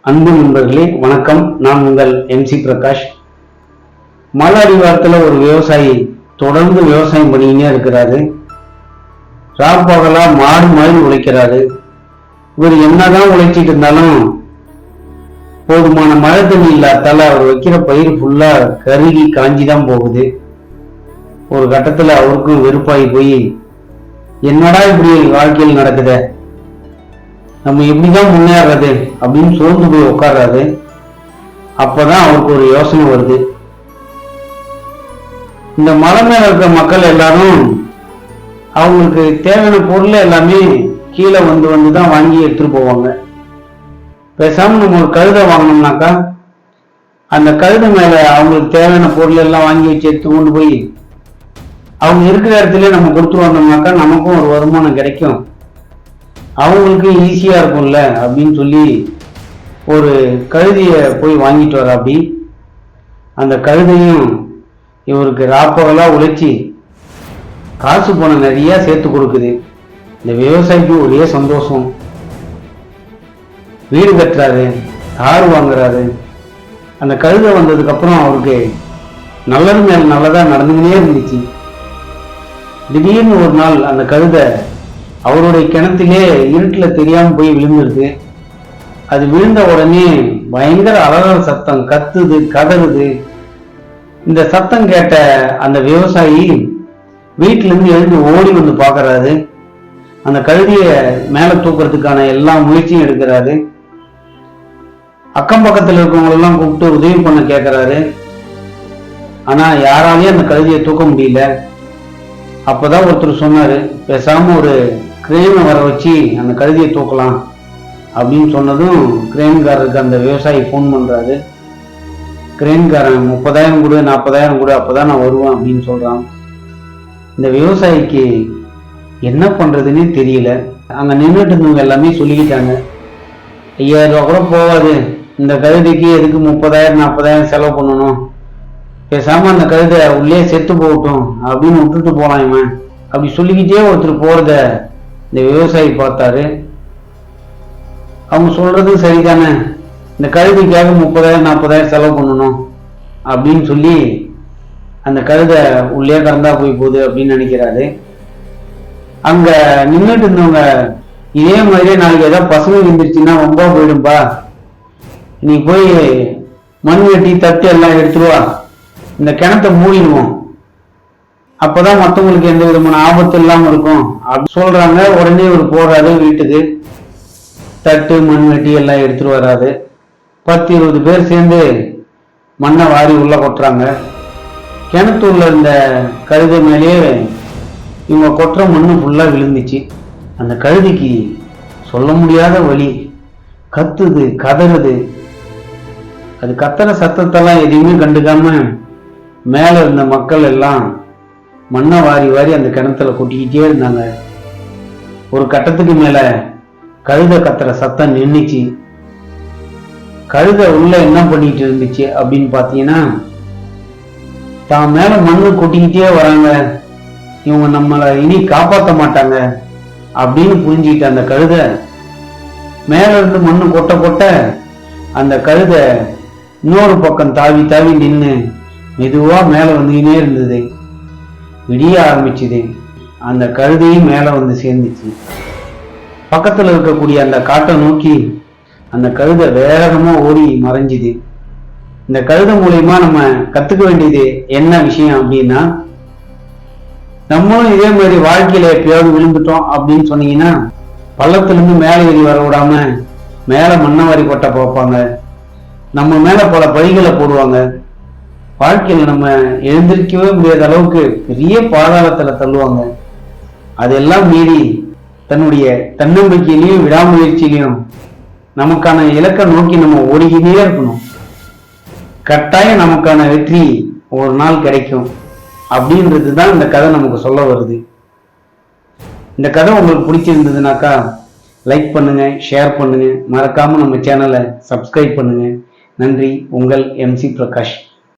அன்பு நண்பர்களே வணக்கம். நான் உங்கள் MC பிரகாஷ். மலை அடிவாரத்தில் ஒரு விவசாயி தொடர்ந்து விவசாயம் பண்ணிக்கினே இருக்கிறாரு. ராப்பகலா மாடு மாதிரி உழைக்கிறாரு. இவர் என்னதான் உழைச்சிட்டு இருந்தாலும் போதுமான மழை தண்ணி இல்லாதால அவர் வைக்கிற பயிர் ஃபுல்லா கருகி காஞ்சிதான் போகுது. ஒரு கட்டத்துல அவருக்கும் வெறுப்பாகி போய் என்னடா இப்படி வாழ்க்கையில் நடக்குது, நம்ம எப்படிதான் முன்னேறது அப்படின்னு சோர்ந்து போய் உட்கார்றாரு. அப்பதான் அவருக்கு ஒரு யோசனை வருது. இந்த மலை மேல இருக்கிற மக்கள் எல்லாரும் அவங்களுக்கு தேவையான பொருள் எல்லாமே கீழே வந்துதான் வாங்கி எடுத்துட்டு போவாங்க. பேசாம நம்ம ஒரு கழுதை வாங்கணும்னாக்கா அந்த கழுதை மேல அவங்களுக்கு தேவையான பொருள் எல்லாம் வாங்கி வச்சு எடுத்து கொண்டு போய் அவங்க இருக்கிற இடத்துல நம்ம கொடுத்துட்டு வந்தோம்னாக்கா நமக்கும் ஒரு வருமானம் கிடைக்கும், அவங்களுக்கு ஈஸியா இருக்கும்ல அப்படின்னு சொல்லி ஒரு கழுதைய போய் வாங்கிட்டு வர. அப்படி அந்த கழுதையும் இவருக்கு ராப்பகலா உழைச்சி காசு பணம் நிறைய சேர்த்து கொடுக்குது. இந்த விவசாயிக்கு ஒரே சந்தோஷம். வீடு கட்டுறாரு, கார் வாங்குறாரு. அந்த கழுதை வந்ததுக்கு அப்புறம் அவருக்கு நல்லது மேல நல்லதா நடந்துக்கிட்டே இருந்துச்சு. திடீர்னு ஒரு நாள் அந்த கழுதை அவருடைய கிணத்திலே இருட்டுல தெரியாம போய் விழுந்துருது. அது விழுந்த உடனே பயங்கர அலறல் சத்தம், கத்துது, கதறுது. இந்த சத்தம் கேட்ட அந்த விவசாயி வீட்டுல இருந்து எழுந்து ஓடி வந்து பாக்குறாரு. அந்த கழுதிய மேல தூக்குறதுக்கான எல்லா முயற்சியும் எடுக்கிறாரு. அக்கம் பக்கத்துல இருக்கவங்க எல்லாம் கூப்பிட்டு உதவி பண்ண கேட்கிறாரு. ஆனா யாராலையும் அந்த கழுதியை தூக்க முடியல. அப்பதான் ஒருத்தர் சொன்னாரு, பேசாம ஒரு கிரேனை வர வச்சு அந்த கழுதியை தூக்கலாம் அப்படின்னு சொன்னதும் கிரேன்காரருக்கு அந்த விவசாயி போன் பண்றாரு. கிரேன்காரன் 30,000 கொடு, 40,000 கொடு, அப்பதான் நான் வருவேன் அப்படின்னு சொல்றான். இந்த விவசாயிக்கு என்ன பண்றதுன்னே தெரியல. அங்க நின்றுட்டு இருந்தவங்க எல்லாமே சொல்லிக்கிட்டாங்க, 5,000 ரூபா கூட போகாது, இந்த கழுதைக்கு எதுக்கு 30,000 40,000 செலவு பண்ணணும், பேசாம அந்த கழுதை உள்ளே செத்து போகட்டும் அப்படின்னு விட்டுட்டு போலாம் இவன் அப்படி சொல்லிக்கிட்டே ஒருத்தர் போறத இந்த விவசாயி பார்த்தாரு. அவங்க சொல்றது சரிதானே, இந்த கழுதைக்காக 30,000 40,000 செலவு பண்ணணும் அப்படின்னு சொல்லி அந்த கழுதை உள்ளே கறந்தா போய் போகுது அப்படின்னு நினைக்கிறாரு. அங்க நின்றுட்டு இருந்தவங்க இதே மாதிரியே நாளைக்கு ஏதாவது பசங்க இருந்துருச்சுன்னா ரொம்ப போயிடும்பா, நீ போய் மண் வெட்டி தட்டு எல்லாம் எடுத்துருவா, இந்த கிணத்தை மூடிடுவோம், அப்பதான் மற்றவங்களுக்கு எந்த விதமான ஆபத்து இல்லாம இருக்கும் அப்படி சொல்றாங்க. உடனே ஒரு போறாரு வீட்டுக்கு, தட்டு மண் வெட்டி எல்லாம் எடுத்துட்டு வராது. 10-20 பேர் சேர்ந்து மண்ணை வாரி உள்ள கொட்டுறாங்க. கிணத்தூர்ல இருந்த கழுதை மேலேயே இவங்க கொட்டுற மண்ணு ஃபுல்லா விழுந்துச்சு. அந்த கழுதைக்கு சொல்ல முடியாத வலி, கத்துது, கதறுது. அது கத்துற சத்தத்தெல்லாம் எதையுமே கண்டுக்காம மேல இருந்த மக்கள் எல்லாம் மண்ணை வாரி வாரி அந்த கிணத்துல கொட்டிக்கிட்டே இருந்தாங்க. ஒரு கட்டத்துக்கு மேல கழுதை கத்துற சத்தம் நின்றுச்சு. கழுதை உள்ள என்ன பண்ணிட்டு இருந்துச்சு அப்படின்னு பாத்தீங்கன்னா, தான் மேல மண்ணு கொட்டிக்கிட்டே வராங்க, இவங்க நம்மளை இனி காப்பாற்ற மாட்டாங்க அப்படின்னு புரிஞ்சுக்கிட்ட அந்த கழுதை மேல இருந்து மண்ணு கொட்ட கொட்ட அந்த கழுதை இன்னொரு பக்கம் தாவி தாவி நின்று மெதுவா மேல வந்துக்கினே இருந்தது. விடிய ஆரம்பிச்சுது. அந்த கழுதையும் மேல வந்து சேர்ந்துச்சு. பக்கத்துல இருக்கக்கூடிய அந்த காட்டை நோக்கி அந்த கழுதை வேகமா ஓடி மறைஞ்சுது. இந்த கழுதை மூலியமா நம்ம கத்துக்க வேண்டியது என்ன விஷயம் அப்படின்னா, நம்மளும் இதே மாதிரி வாழ்க்கையில எப்பயாவது விழுந்துட்டோம் அப்படின்னு சொன்னீங்கன்னா பள்ளத்துல இருந்து மேலே ஏறி வர விடாம மேல மண்ணை வாரி கொட்ட பார்ப்பாங்க, நம்ம மேல பல பழிகளை போடுவாங்க. வாழ்க்கையில நம்ம எழுந்திருக்கவே முடியாத அளவுக்கு பெரிய பாதாளத்துல தள்ளுவாங்க. அதெல்லாம் மீறி தன்னுடைய தன்னம்பிக்கையிலையும் விடாமுயற்சியிலையும் நமக்கான இலக்கை நோக்கி நம்ம ஓடிக்கிட்டே இருக்கணும். கட்டாயம் நமக்கான வெற்றி ஒரு நாள் கிடைக்கும் அப்படின்றது தான் இந்த கதை நமக்கு சொல்ல வருது. இந்த கதை உங்களுக்கு பிடிச்சிருந்ததுனாக்கா லைக் பண்ணுங்க, ஷேர் பண்ணுங்க, மறக்காம நம்ம சேனலை சப்ஸ்கிரைப் பண்ணுங்க. நன்றி. உங்கள் MC பிரகாஷ்.